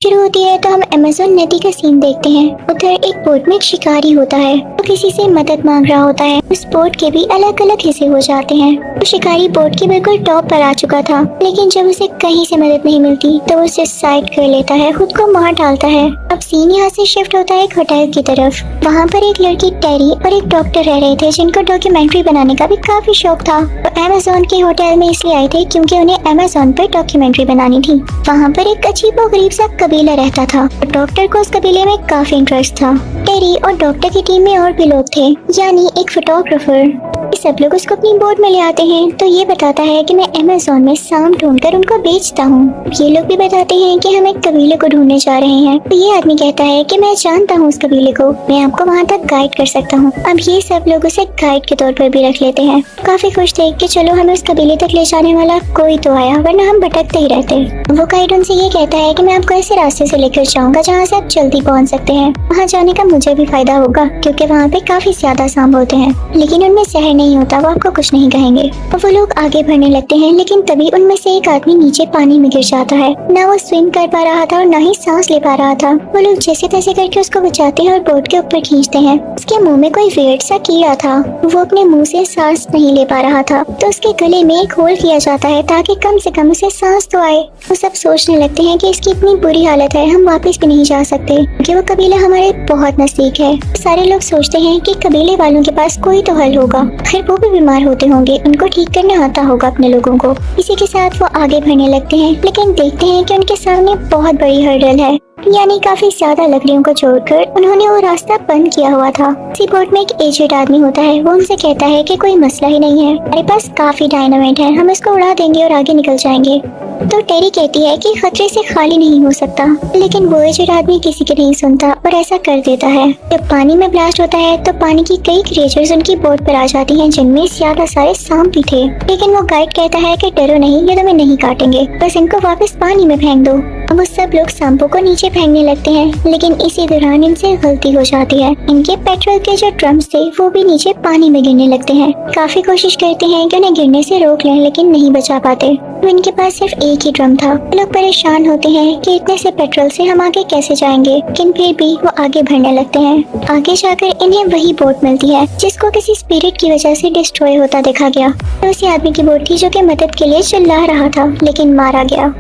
शुरू होती है तो हम अमेज़न नदी का सीन देखते हैं। उधर एक बोट में एक शिकारी होता है, वो किसी से मदद मांग रहा होता है। उस बोट के भी अलग अलग हिस्से हो जाते हैं। वो शिकारी बोट के बिल्कुल टॉप पर आ चुका था, लेकिन जब उसे कहीं से मदद नहीं मिलती तो वो उसे साइड कर लेता है, खुद को मार डालता है। अब सीन यहाँ से शिफ्ट होता है एक होटल की तरफ। वहाँ पर एक लड़की टेरी और एक डॉक्टर रह रहे थे, जिनको डॉक्यूमेंट्री बनाने का भी काफी शौक था। वो अमेज़न के होटल में इसलिए आए थे क्योंकि उन्हें अमेज़न पर डॉक्यूमेंट्री बनानी थी। वहाँ पर एक अजीबोगरीब सा कबीला रहता था और डॉक्टर को उस कबीले में काफी इंटरेस्ट था। टेरी और डॉक्टर की टीम में और भी लोग थे, यानी एक फोटोग्राफर। सब लोग उसको अपनी बोट में ले आते हैं तो ये बताता है कि मैं अमेज़न में सांप ढूंढकर उनको बेचता हूँ। ये लोग भी बताते हैं कि हम एक कबीले को ढूंढने जा रहे हैं। तो ये आदमी कहता है कि मैं जानता हूँ उस कबीले को, मैं आपको वहाँ तक गाइड कर सकता हूँ। अब ये सब लोग उसे गाइड के तौर पर भी रख लेते हैं। काफी खुश थे कि चलो हमें उस कबीले तक ले जाने वाला कोई तो आया, वरना हम भटकते ही रहते। वो गाइड उनसे ये कहता है कि मैं आपको ऐसे रास्ते से लेकर जाऊंगा जहाँ से आप जल्दी पहुँच सकते हैं। वहाँ जाने का मुझे भी फायदा होगा क्योंकि वहाँ पे काफी ज्यादा सांप होते हैं, लेकिन उनमें जहर नहीं होता, वो आपको कुछ नहीं कहेंगे। और वो लोग आगे बढ़ने लगते हैं, लेकिन तभी उनमें से एक आदमी नीचे पानी में गिर जाता है। ना वो स्विम कर पा रहा था और ना ही सांस ले पा रहा था। वो लोग जैसे तैसे करके उसको बचाते हैं और बोट के ऊपर खींचते हैं। उसके मुंह में कोई वियर्ड सा कीड़ा था, वो अपने मुंह से सांस नहीं ले पा रहा था, तो उसके गले में एक होल किया जाता है ताकि कम से कम उसे सांस तो आए। वो सब सोचने लगते हैं कि इसकी इतनी बुरी हालत है, हम वापस भी नहीं जा सकते क्योंकि वो कबीला हमारे बहुत नजदीक है। सारे लोग सोचते हैं कि कबीले वालों के पास कोई तो हल होगा, फिर वो भी बीमार होते होंगे, उनको ठीक करना आता होगा अपने लोगों को। इसी के साथ वो आगे बढ़ने लगते हैं, लेकिन देखते हैं कि उनके सामने बहुत बड़ी हर्डल है, यानी काफी ज्यादा लकड़ियों को जोड़कर उन्होंने वो रास्ता बंद किया हुआ था। इसी बोट में एक एजेड आदमी होता है, वो उनसे कहता है कि कोई मसला ही नहीं है, हमारे पास काफी डायनामाइट है, हम इसको उड़ा देंगे और आगे निकल जाएंगे। तो टेरी कहती है कि खतरे से खाली नहीं हो सकता, लेकिन वो एजेड आदमी किसी की नहीं सुनता और ऐसा कर देता है। जब पानी में ब्लास्ट होता है तो पानी की कई क्रिएचर्स उनकी बोट पर आ जाती हैं, जिनमें ज्यादा सारे सांप भी थे। लेकिन वो गाइड कहता है कि डरो नहीं, ये तुम्हें नहीं काटेंगे, बस इनको वापस पानी में फेंक दो। वो सब लोग सांपों को नीचे फेंकने लगते हैं, लेकिन इसी दौरान इनसे गलती हो जाती है। इनके पेट्रोल के जो ड्रम्स थे वो भी नीचे पानी में गिरने लगते हैं। काफी कोशिश करते हैं कि उन्हें गिरने से रोक लें, लेकिन नहीं बचा पाते। तो इनके पास सिर्फ एक ही ड्रम था। लोग परेशान होते हैं कि इतने से पेट्रोल से हम आगे कैसे जाएंगे, लेकिन फिर भी वो आगे बढ़ने लगते हैं। आगे जाकर इन्हें वही बोट मिलती है जिसको किसी स्पिरिट की वजह से डिस्ट्रॉय होता देखा गया। तो उसी आदमी की बोट थी जो कि मदद के लिए चिल्ला रहा था, लेकिन मारा गया।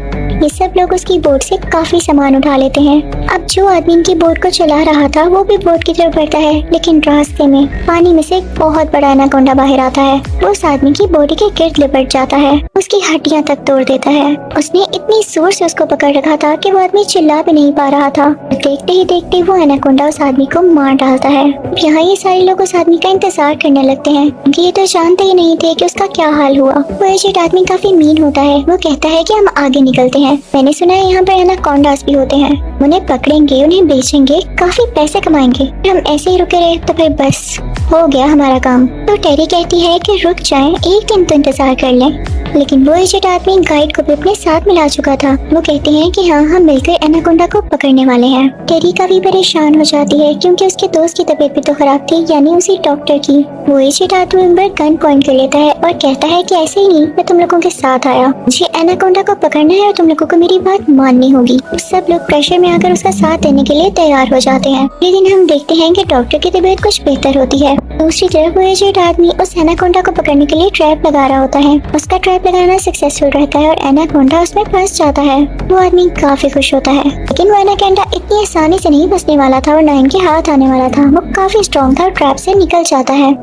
ये सब लोग उसकी बोट से काफी सामान उठा लेते हैं। अब जो आदमी इनकी बोट को चला रहा था वो भी बोट की तरफ बढ़ता है, लेकिन रास्ते में पानी में से एक बहुत बड़ा एनाकोंडा बाहर आता है। वो उस आदमी की बॉडी के गिर्द लिपट जाता है, उसकी हड्डियां तक तोड़ देता है। उसने इतनी जोर से उसको पकड़ रखा था कि वो आदमी चिल्ला भी नहीं पा रहा था। देखते ही देखते वो एनाकोंडा उस आदमी को मार डालता है। यहाँ ये सारे लोग उस आदमी का इंतजार करने लगते हैं क्योंकि ये तो जानते ही नहीं थे कि उसका क्या हाल हुआ। वो एजेड आदमी काफी मीन होता है, वो कहता है कि हम आगे निकलते हैं, मैंने सुना है यहाँ पर एनाकोंडास भी होते हैं, उन्हें पकड़ेंगे, उन्हें बेचेंगे, काफी पैसे कमाएंगे। हम ऐसे ही रुके रहे तो फिर बस हो गया हमारा काम। तो टेरी कहती है कि रुक जाएं, एक दिन तो इंतजार कर लें, लेकिन वो एजेड आदमी गाइड को भी अपने साथ मिला चुका था। वो कहते हैं कि हाँ, हम मिलकर एनाकोंडा को पकड़ने वाले हैं। टेरी काफी परेशान हो जाती है क्योंकि उसके दोस्त की तबीयत भी तो खराब थी, यानी उसी डॉक्टर की। वो एजेड आदमी उन पर गन पॉइंट कर लेता है और कहता है कि ऐसे ही नहीं, मैं तुम लोगों के साथ आया, मुझे एनाकोंडा को पकड़ना है और तुम लोगों को मेरी बात माननी होगी। सब लोग प्रेशर में आकर उसका साथ देने के लिए तैयार हो जाते हैं, लेकिन हम देखते हैं कि डॉक्टर की तबीयत कुछ बेहतर होती है। दूसरी तरफ वो एजेड आदमी उस एनाकोंडा को पकड़ने के लिए ट्रैप लगा रहा होता है। उसका ट्रैप लगाना सक्सेसफुल रहता है और एनाकोंडा उसमें फंस जाता है। वो आदमी काफी खुश होता है, लेकिन वो एनाकोंडा इतनी आसानी से नहीं फंसने वाला था और ना इनके हाथ आने वाला था। वो काफी स्ट्रॉन्ग था और ट्रैप से निकल जाता है।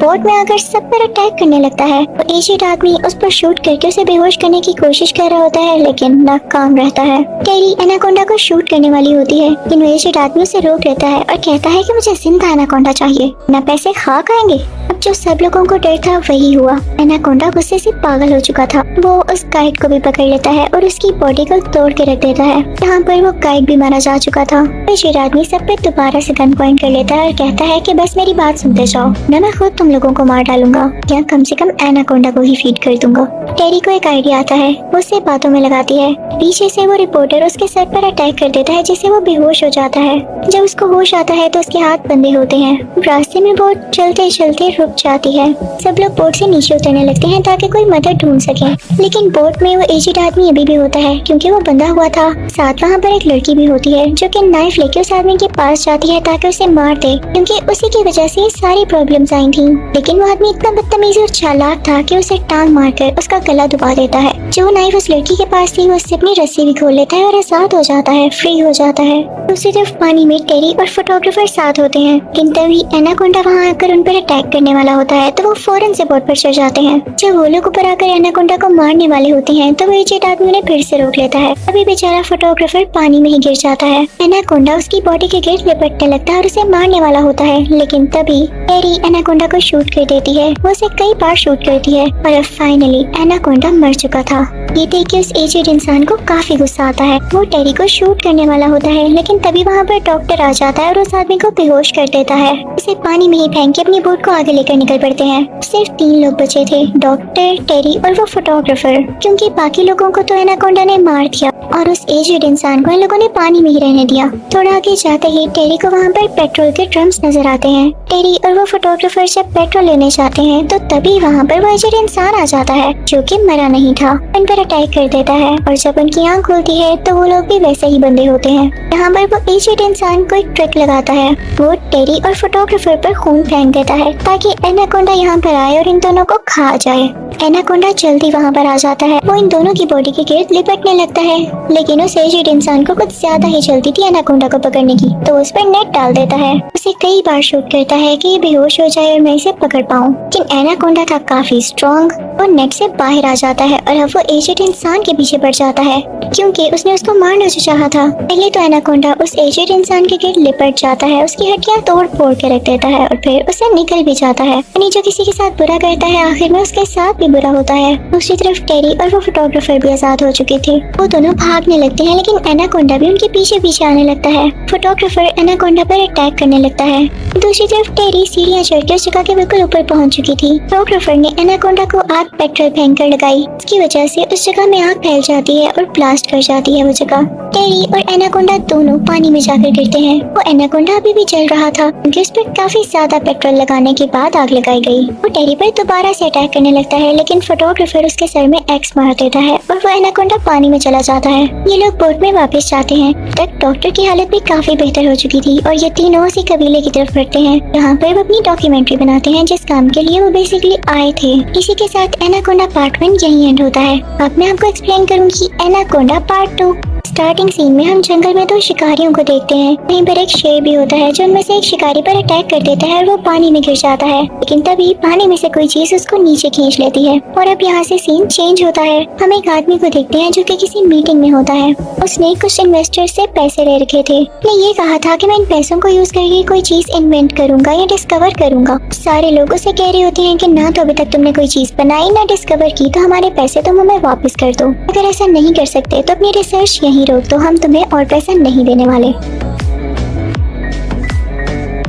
बोट में आकर सब पर अटैक करने लगता है। वो एजेड आदमी उस पर शूट करके उसे बेहोश करने की कोशिश कर रहा होता है, लेकिन नाकाम रहता है। टेरी एनाकोंडा को शूट करने वाली होती है, लेकिन वो एजेड आदमी उसे रोक लेता है और कहता है कि मुझे जिंदा एनाकोंडा चाहिए, ना पैसे खाक आएंगे। अब जो सब लोगों को डर था वही हुआ। एनाकोंडा गुस्से से पागल हो चुका था। वो उस गाइड को भी पकड़ लेता है और उसकी बॉडी को तोड़ के रख देता है। यहाँ पर वो गाइड भी मारा जा चुका था। एजेड आदमी सब पे दोबारा से गन पॉइंट कर लेता है और कहता है कि बस मेरी बात सुनते जाओ, ना मैं खुद तुम लोगों को मार डालूंगा या कम से कम एनाकोंडा को ही फीड कर दूंगा। टेरी को एक आइडिया आता है, वो उसे बातों में लगाती है। पीछे से वो रिपोर्टर उसके सर पर अटैक कर देता है जिससे वो बेहोश हो जाता है। जब उसको होश आता है तो उसके हाथ बंधे होते हैं। रास्ते में बोट चलते चलते रुक जाती है। सब लोग बोट से नीचे उतरने लगते हैं ताकि कोई मदद ढूंढ सके, लेकिन बोट में वो एजेड आदमी अभी भी होता है क्योंकि वो बंधा हुआ था। साथ वहाँ पर एक लड़की भी होती है जो कि नाइफ लेके उस आदमी के पास जाती है ताकि उसे मार दे, क्योंकि उसी की वजह से ये सारी प्रॉब्लम्स आई थी। लेकिन वो आदमी इतना बदतमीज और चालाक था कि उसे टांग मारकर उसका गला दबा देता है। जो नाइफ उस लड़की के पास थी वो उससे अपनी रस्सी भी खोल लेता है और आजाद हो जाता है, फ्री हो जाता है। दूसरी तरफ पानी में टेरी और फोटोग्राफर साथ होते हैं, लेकिन तभी एनाकोंडा वहाँ आकर उन पर अटैक करने वाला होता है तो वो फौरन से बोट पर चढ़ जाते हैं। जब वो लोग ऊपर आकर एनाकोंडा को मारने वाले होते हैं तो वो एजेड आदमी उन्हें फिर से रोक लेता है। अभी बेचारा फोटोग्राफर पानी में ही गिर जाता है। एनाकोंडा उसकी बॉडी के गिर्द लिपटने लगता है और उसे मारने वाला होता है, लेकिन तभी टेरी एनाकोंडा को शूट कर देती है। वो उसे कई बार शूट करती है और अब फाइनली एनाकोंडा मर चुका था। ये देख के उस एजेड इंसान को काफी गुस्सा आता है। वो टेरी को शूट करने वाला होता है, लेकिन तभी वहाँ पर डॉक्टर आ जाता है और उस आदमी को बेहोश कर देता है। उसे पानी में ही फेंक के अपनी बोट को आगे लेकर निकल पड़ते हैं। सिर्फ 3 लोग बचे थे, डॉक्टर, टेरी और वो फोटोग्राफर, क्योंकि बाकी लोगों को तो एनाकोंडा ने मार दिया और उस एजेड इंसान को इन लोगों ने पानी में ही रहने दिया। थोड़ा आगे जाते ही टेरी को वहाँ पर पेट्रोल के ड्रम्स नजर आते हैं। टेरी और वो फोटोग्राफर जब पेट्रोल लेने जाते हैं तो तभी वहाँ पर वो एजेड इंसान आ जाता है जो कि मरा नहीं था, उन पर अटैक कर देता है और जब उनकी आँख खुलती है तो वो लोग भी वैसे ही बंधे होते हैं। यहाँ पर वो एजेड इंसान को एक ट्रिक लगाता है। वो टेरी और फोटोग्राफर पर खून फेंक देता है ताकि एनाकोंडा यहाँ पर आए और इन दोनों को खा जाए। एनाकोंडा जल्दी वहाँ पर आ जाता है। वो इन दोनों की बॉडी के गिर्द लिपटने लगता है, लेकिन उस एजेड इंसान को कुछ ज्यादा ही जल्दी थी एनाकोंडा को पकड़ने की, तो उस पर नेट डाल देता है। उसे कई बार शूट करता है कि ये बेहोश हो जाए और मैं इसे पकड़ पाऊँ, लेकिन एनाकोंडा था काफी स्ट्रॉन्ग और नेट से बाहर आ जाता है और अब वो एजेड इंसान के पीछे पड़ जाता है क्योंकि उसने उसको मारना जो चाहा था। पहले तो एनाकोंडा उस एजेड इंसान के गिर्द लिपट जाता है, उसकी हड्डियां तोड़ फोड़ के रख देता है और फिर उसे निकल भी जाता है। यानी जो किसी के साथ बुरा करता है आखिर में उसके साथ भी बुरा होता है। दूसरी तरफ टेरी और वो फोटोग्राफर भी आजाद हो चुके थे। वो दोनों भागने लगते हैं, लेकिन एनाकोंडा भी उनके पीछे पीछे आने लगता है। फोटोग्राफर एनाकोंडा पर अटैक करने लगता है। दूसरी तरफ टेरी सीढ़ियां चढ़ के उस जगह के बिल्कुल ऊपर पहुंच चुकी थी। फोटोग्राफर ने एनाकोंडा को आग पेट्रोल फेंक कर लगाई। इसकी वजह से उस जगह में आग फैल जाती है और ब्लास्ट कर जाती है वो जगह। टेरी और एनाकोंडा दोनों पानी में जाकर गिरते हैं। वो एनाकोंडा अभी भी जल रहा था क्योंकि उस पर काफी ज्यादा पेट्रोल लगाने के बाद आग लगाई गई। वो टेरी पर दोबारा से अटैक करने लगता है, लेकिन फोटोग्राफर उसके सर में एक्स मार देता है और वो एनाकोंडा पानी में चला जाता है। ये लोग बोट में वापस जाते हैं। तक डॉक्टर की हालत भी काफी बेहतर हो चुकी थी और ये तीनों उसी कबीले की तरफ बढ़ते हैं जहाँ पर वो अपनी डॉक्यूमेंट्री बनाते हैं जिस काम के लिए वो बेसिकली आए थे। इसी के साथ एनाकोंडा पार्ट 1 यही एंड होता है। अब मैं आपको एक्सप्लेन करूँगी एनाकोंडा पार्ट 2। स्टार्टिंग सीन में हम जंगल में 2 शिकारियों को देखते हैं। वहीं पर एक शेर भी होता है जो उनमें से एक शिकारी पर अटैक कर देता है और वो पानी में गिर जाता है, लेकिन तभी पानी में से कोई चीज उसको नीचे खींच लेती है। और अब यहाँ से सीन चेंज होता है। हम एक आदमी को देखते हैं जो कि किसी मीटिंग में होता है। उसने कुछ इन्वेस्टर से पैसे ले रखे थे। उसने ये कहा था कि मैं इन पैसों को यूज करके कोई चीज इन्वेंट करूंगा या डिस्कवर करूंगा। सारे लोग उसे कह रहे होते हैं कि ना तो अभी तक तुमने कोई चीज बनाई ना डिस्कवर की, तो हमारे पैसे तुम हमें वापस कर दो। अगर ऐसा नहीं कर सकते तो अपनी रिसर्च यहीं रोक दो, हम तुम्हें और पैसा नहीं देने वाले।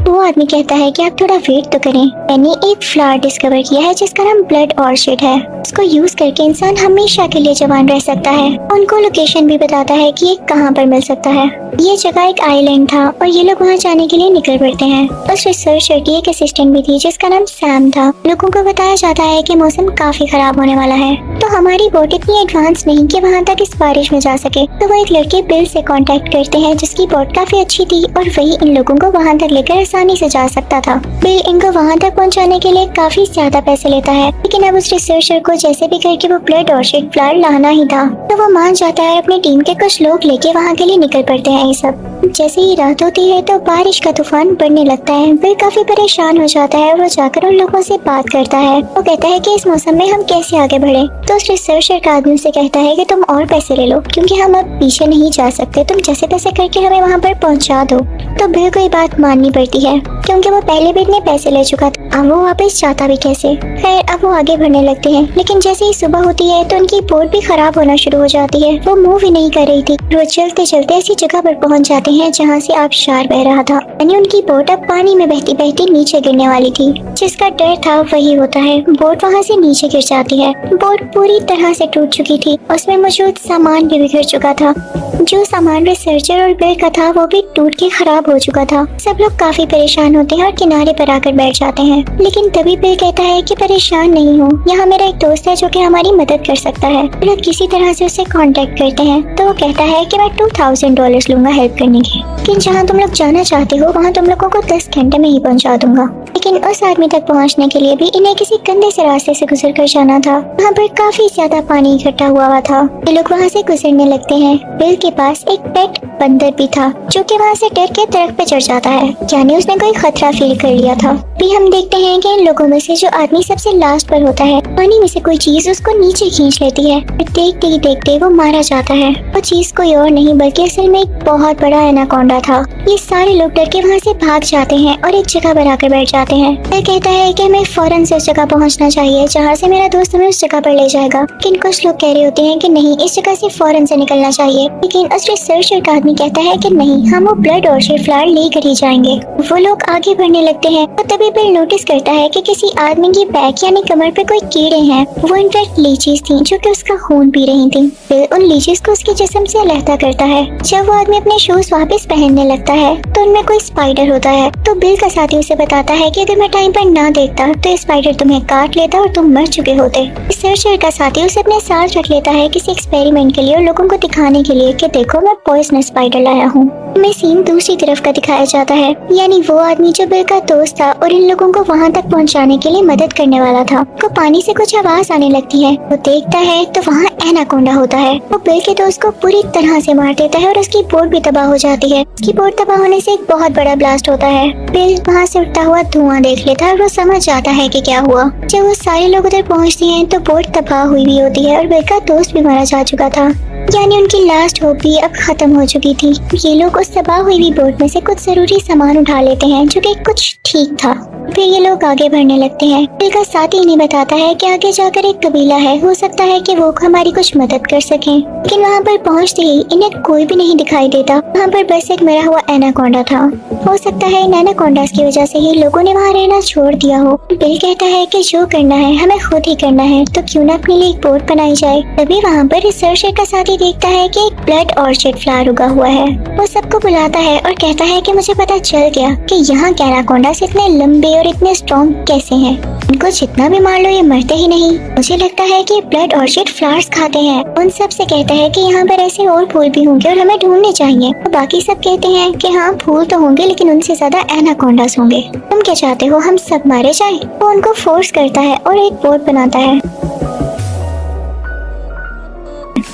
वो आदमी कहता है कि आप थोड़ा वेट तो करें, मैंने एक फ्लावर डिस्कवर किया है जिसका नाम ब्लड ऑर्चिड है। उसको यूज करके इंसान हमेशा के लिए जवान रह सकता है। उनको लोकेशन भी बताता है कि ये कहाँ पर मिल सकता है। ये जगह एक आइलैंड था और ये लोग वहाँ जाने के लिए निकल पड़ते हैं। उस रिसर्चर की एक असिस्टेंट भी थी जिसका नाम सैम था। लोगों को बताया जाता है कि मौसम काफी खराब होने वाला है, तो हमारी बोट इतनी एडवांस नहीं कि वहाँ तक इस बारिश में जा सके। तो वो एक लड़के बिल से कांटेक्ट करते हैं जिसकी बोट काफी अच्छी थी और वही इन लोगों को वहाँ तक लेकर आसानी से जा सकता था। बिल इनको वहाँ तक पहुँचाने के लिए काफी ज्यादा पैसे लेता है, लेकिन अब उस रिसर्चर को जैसे भी करके वो ब्लड ऑर्चिड फ्लावर लाना ही था। तो वो मान जाता है, अपनी टीम के कुछ लोग लेके वहाँ के लिए निकल पड़ते हैं। ये सब जैसे ही रात होती है तो बारिश का तूफान बढ़ने लगता है। बिल काफी परेशान हो जाता है और वो जाकर उन लोगों से बात करता है। वो कहता है कि इस मौसम में हम कैसे आगे बढ़े। तो उस रिसर्चर का आदमी से कहता है कि तुम और पैसे ले लो क्योंकि हम अब पीछे नहीं जा सकते, तुम जैसे तैसे करके हमें वहाँ पर पहुँचा दो। तो बिल को ये बात माननी पड़ती है क्योंकि वो पहले भी इतने पैसे ले चुका था, अब वो वापस जाता भी कैसे। खैर अब वो आगे बढ़ने लगते हैं, लेकिन जैसे ही सुबह होती है तो उनकी बोट भी खराब होना शुरू हो जाती है। वो मूव ही नहीं कर रही थी। रोज चलते चलते ऐसी जगह पर पहुँच जाते होते हैं जहाँ से आबशार बह रहा था। यानी उनकी बोट अब पानी में बहती बहती नीचे गिरने वाली थी। जिसका डर था वही होता है, बोट वहाँ से नीचे गिर जाती है। बोट पूरी तरह से टूट चुकी थी, उसमें मौजूद सामान भी बिखर चुका था। जो सामान रिसर्चर और बिल का था वो भी टूट के खराब हो चुका था। सब लोग काफी परेशान होते हैं और किनारे पर आकर बैठ जाते हैं। लेकिन तभी बिल कहता है कि परेशान नहीं हो, यहाँ मेरा एक दोस्त है जो कि हमारी मदद कर सकता है। लोग किसी तरह से उसे कांटेक्ट करते हैं तो वो कहता है कि मैं $2000 लूंगा हेल्प करने के, लेकिन जहाँ तुम लोग जाना चाहते हो वहाँ तुम लोगों को 10 घंटे में ही पहुँचा दूंगा। लेकिन उस आदमी तक पहुँचने के लिए भी इन्हें किसी गंदे से रास्ते से गुजर कर जाना था। वहाँ पर काफी ज्यादा पानी इकट्ठा हुआ था। ये लोग वहाँ से गुजरने लगते हैं। बिल के पास एक पेट बंदर भी था जो कि वहाँ से डर के दरख्त पे चढ़ जाता है, यानी उसने कोई खतरा फील कर लिया था। भी हम देखते हैं कि इन लोगों में से जो आदमी सबसे लास्ट पर होता है, पानी में से कोई चीज उसको नीचे खींच लेती है। देखते ही देखते वो मारा जाता है। वो चीज कोई और नहीं बल्कि असल में एक बहुत बड़ा एनाकोंडा था। ये सारे लोग डर के वहाँ से भाग जाते हैं और एक जगह पर आकर बैठ जाते हैं। वह कहता है कि हमें फौरन से उस जगह पहुँचना चाहिए जहाँ से मेरा दोस्त हमें उस जगह पर ले जाएगा। लेकिन कुछ लोग कह रहे होते हैं कि नहीं, इस जगह से फौरन से निकलना चाहिए। लेकिन उस रिसर्चर का आदमी कहता है कि नहीं, हम वो ब्लड ऑर्चिड फ्लावर लेकर ही जाएंगे। वो लोग आगे बढ़ने लगते हैं और तभी बिल नोटिस करता है कि किसी आदमी की बैक यानी कमर पे कोई कीड़े हैं। वो इनफैक्ट लीचीज थी जो कि उसका खून पी रही थी। बिल उन लीचीज को उसके जिस्म से अलहदा करता है। जब वो आदमी अपने शूज वापस पहनने लगता है तो उनमें कोई स्पाइडर होता है। तो बिल का साथी उसे बताता है कि अगर मैं टाइम पर ना देखता तो स्पाइडर तुम्हें काट लेता और तुम मर चुके होते। रिसर्चर का साथी उसे अपने साथ रख लेता है किसी एक्सपेरिमेंट के लिए और लोगों को दिखाने के लिए कि देखो मैं पॉइजनस स्पाइडर लाया हूँ। में सीन दूसरी तरफ का दिखाया जाता है, यानी वो आदमी जो बिल का दोस्त था और इन लोगों को वहाँ तक पहुँचाने के लिए मदद करने वाला था। को पानी से कुछ आवाज आने लगती है। वो देखता है तो वहाँ एनाकोंडा होता है। वो बिल के दोस्त को पूरी तरह से मार देता है और उसकी बोट भी तबाह हो जाती है। उसकी बोट तबाह होने से एक बहुत बड़ा ब्लास्ट होता है। बिल वहाँ से उठता हुआ धुआं देख लेता है और वो समझ जाता है कि क्या हुआ। जब वो सारे लोग उधर पहुँचते हैं तो बोट तबाह हुई भी होती है और बिल का दोस्त भी मारा जा चुका था, यानी उनकी लास्ट होप भी अब खत्म हो चुकी थी। ये लोग उस तबाह हुई भी बोट में से कुछ जरूरी सामान उठा लेते हैं जो कि कुछ ठीक था। फिर ये लोग आगे बढ़ने लगते हैं। बिल का साथी इन्हें बताता है कि आगे जाकर एक कबीला है, हो सकता है कि वो हमारी कुछ मदद कर सकें। लेकिन वहाँ पर पहुँचते ही इन्हें कोई भी नहीं दिखाई देता। वहाँ पर बस एक मरा हुआ एनाकोंडा था। हो सकता है इन एनाकोंडास की वजह से ही लोगों ने वहाँ रहना छोड़ दिया हो। बिल कहता है कि जो करना है हमें खुद ही करना है, तो क्यों ना अपने लिए एक बोट बनाई जाए। तभी वहाँ पर रिसर्चर का साथी देखता है कि एक ब्लड ऑर्चिड फ्लावर उगा हुआ है। वो सबको बुलाता है और कहता है कि मुझे पता चल गया कि यहाँ के एनाकोंडास इतने लंबे और इतने स्ट्रॉन्ग कैसे हैं। इनको जितना भी मार लो ये मरते ही नहीं। मुझे लगता है कि ब्लड ऑर्चिड फ्लावर्स खाते हैं। उन सब से कहता है कि यहाँ पर ऐसे और फूल भी होंगे और हमें ढूंढने चाहिए। तो बाकी सब कहते हैं कि हाँ फूल तो होंगे लेकिन उनसे ज्यादा एनाकोंडास होंगे। तुम क्या चाहते हो हम सब मारे जाएं? वो उनको फोर्स करता है और एक बोट बनाता है।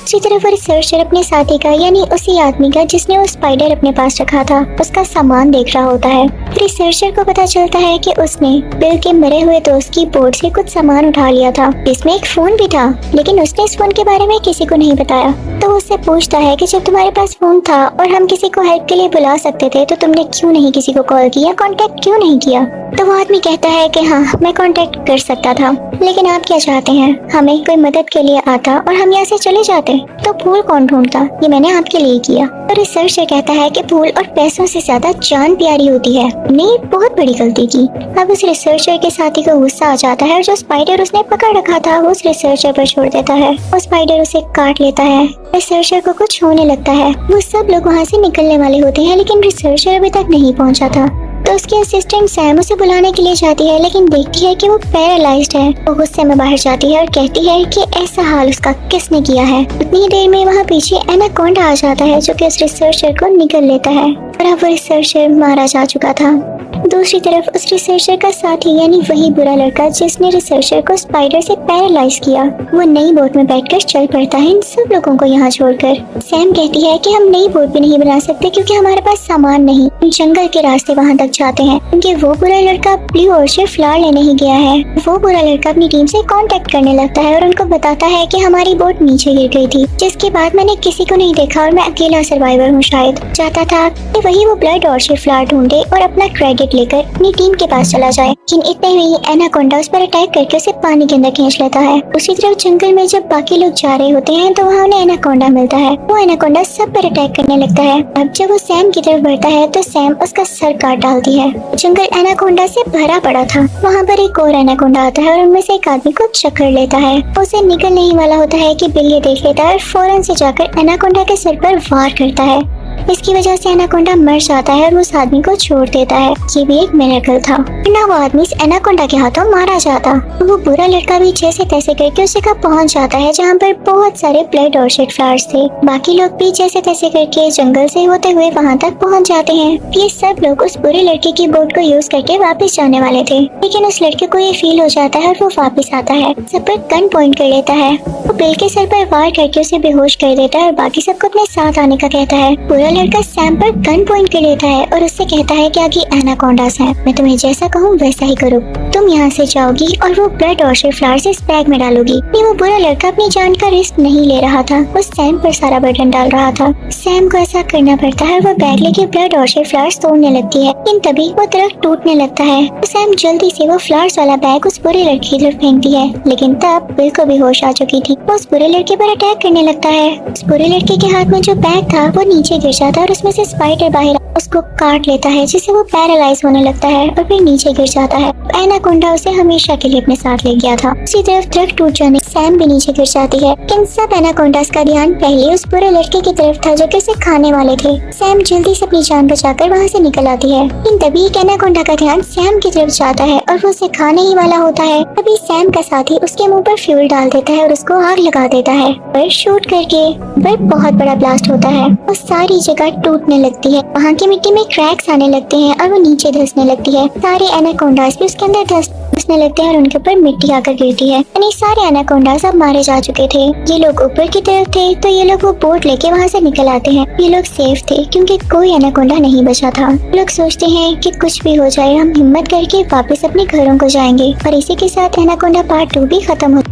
दूसरी तरफ वो रिसर्चर अपने साथी का यानी उसी आदमी का जिसने वो स्पाइडर अपने पास रखा था उसका सामान देख रहा होता है। रिसर्चर को पता चलता है कि उसने बिल के मरे हुए दोस्त की बोट से कुछ सामान उठा लिया था, जिसमें एक फोन भी था, लेकिन उसने इस फोन के बारे में किसी को नहीं बताया। तो वो उससे पूछता है कि जब तुम्हारे पास फोन था और हम किसी को हेल्प के लिए बुला सकते थे तो तुमने क्यों नहीं किसी को कॉल किया, कांटेक्ट क्यों नहीं किया? तो वो आदमी कहता है कि हाँ मैं कांटेक्ट कर सकता था, लेकिन आप क्या चाहते हैं, हमें कोई मदद के लिए आता और हम यहाँ से चले जाते तो फूल कौन ढूंढता, ये मैंने आपके लिए किया। तो रिसर्चर कहता है कि फूल और पैसों से ज्यादा जान प्यारी होती है, हमने बहुत बड़ी गलती की। अब उस रिसर्चर के साथी को गुस्सा आ जाता है और जो स्पाइडर उसने पकड़ रखा था वो उस रिसर्चर पर छोड़ देता है। वो स्पाइडर उसे काट लेता है। रिसर्चर को कुछ होने लगता है। वो सब लोग वहाँ से निकलने वाले होते हैं लेकिन रिसर्चर अभी तक नहीं पहुँचा था। तो उसकी असिस्टेंट सैम उसे बुलाने के लिए जाती है लेकिन देखती है कि वो पैरालाइज्ड है। वो गुस्से में बाहर जाती है और कहती है कि ऐसा हाल उसका किसने किया है। उतनी देर में वहाँ पीछे एनाकोंडा आ जाता है जो कि उस रिसर्चर को निगल लेता है और अब वो रिसर्चर मारा जा चुका था। दूसरी तरफ उस रिसर्चर का साथी यानी वही बुरा लड़का जिसने रिसर्चर को स्पाइडर से पैरालाइज किया, वो नई बोट में बैठकर चल पड़ता है इन सब लोगों को यहाँ छोड़कर। सैम कहती है कि हम नई बोट भी नहीं बना सकते क्योंकि हमारे पास सामान नहीं, जंगल के रास्ते वहाँ तक पहुंच जाते हैं क्योंकि वो बुरा लड़का ब्लू ऑर्चिड फ्लावर लेने ही गया है। वो बुरा लड़का अपनी टीम से कांटेक्ट करने लगता है और उनको बताता है कि हमारी बोट नीचे गिर गई थी, जिसके बाद मैंने किसी को नहीं देखा और मैं अकेला सर्वाइवर हूँ। शायद चाहता था कि वही वो ब्लड ऑर्चिड फ्लावर ढूंढे और अपना क्रेडिट लेकर अपनी टीम के पास चला जाए, लेकिन इतने में ही एनाकोंडा उस पर अटैक करके उसे पानी के अंदर खींच लेता है। उसी तरफ जंगल में जब बाकी लोग जा रहे होते हैं तो वहाँ उन्हें एनाकोंडा मिलता है। वो एनाकोंडा सब पर अटैक करने लगता है। अब जब वो सैम की तरफ बढ़ता है तो सैम उसका सर काट डालती है। जंगल एनाकोंडा से भरा पड़ा था। वहाँ पर एक और एनाकोंडा आता है और उनमें से एक आदमी को चक्कर लेता है। उसे निकलने ही वाला होता है कि बिल ये देख लेता है और फौरन से जाकर एनाकोंडा के सर पर वार करता है। इसकी वजह से एनाकोंडा मर जाता है और उस आदमी को छोड़ देता है। ये भी एक मिरेकल था, वरना वो आदमी इस एनाकोंडा के हाथों मारा जाता। वो बुरा लड़का भी जैसे तैसे करके उस जगह पहुंच जाता है जहाँ पर बहुत सारे ब्लड ऑर्चिड फ्लावर्स थे। बाकी लोग भी जैसे तैसे करके जंगल से होते हुए वहाँ तक पहुँच जाते हैं। ये सब लोग उस बुरे लड़के की बोट को यूज करके वापस जाने वाले थे, लेकिन उस लड़के को ये फील हो जाता है और वो वापस आता है, सब पर गन पॉइंट कर लेता है। वो बिल के सर पर वार करके उसे बेहोश कर देता है और बाकी सबको अपने साथ आने का कहता है। बुरा लड़का सैम पर गन पॉइंट कर लेता है और उससे कहता है कि आगे एनाकोंडास हैं, मैं तुम्हें जैसा कहूँ वैसा ही करो। तुम यहाँ से जाओगी और वो ब्लड ऑर्चिड फ्लावर्स इस बैग में डालोगी। वो बुरा लड़का अपनी जान का रिस्क नहीं ले रहा था, वो सैम पर सारा बर्डन डाल रहा था। सैम को ऐसा करना पड़ता है। वो बैग लेके ब्लड ऑर्चिड फ्लावर्स तोड़ने लगती है, लेकिन तभी वो दरख्त टूटने लगता है। तो सैम जल्दी से वो फ्लावर्स वाला बैग उस बुरे लड़के की तरफ फेंकती है, लेकिन तब बिल को भी होश आ चुकी थी। वो उस बुरे लड़के पर अटैक करने लगता है। उस बुरे लड़के के हाथ में जो बैग था वो नीचे गिर जाता है और उसमें से स्पाइडर बाहर उसको काट लेता है, जिससे वो पैरालाइज होने लगता है और फिर नीचे गिर जाता है। एनाकोंडा उसे हमेशा के लिए अपने साथ ले गया था। उसी तरफ दरख्त टूट जाने सैम भी नीचे गिर जाती है, लेकिन सब एनाकोंडास का ध्यान पहले उस बुरे लड़के की तरफ था जो कि उसे खाने वाले थे। सैम जल्दी से अपनी जान बचाकर वहाँ से निकल आती है, लेकिन तभी एक एनाकोंडा का ध्यान सैम की तरफ जाता है और वो उसे खाने ही वाला होता है। तभी सैम का साथी उसके मुंह पर फ्यूल डाल देता है और उसको आग लगा देता है। पर शूट करके वह बहुत बड़ा ब्लास्ट होता है और सारी जगह टूटने लगती है। वहाँ की मिट्टी में क्रैक्स आने लगते हैं और वो नीचे धंसने लगती है। सारे एनाकोंडास भी उसके अंदर धंसने लगते हैं और उनके ऊपर मिट्टी आकर गिरती है। यानी सारे एनाकोंडास अब मारे जा चुके थे। ये लोग ऊपर की तरफ थे तो ये लोग वो बोट लेके वहाँ से निकल आते हैं। ये लोग सेफ थे क्योंकि कोई एनाकोंडा नहीं बचा था। लोग सोचते हैं कि कुछ भी हो जाए हम हिम्मत करके वापस अपने घरों को जाएंगे। और इसी के साथ एनाकोंडा पार्ट 2 भी खत्म हो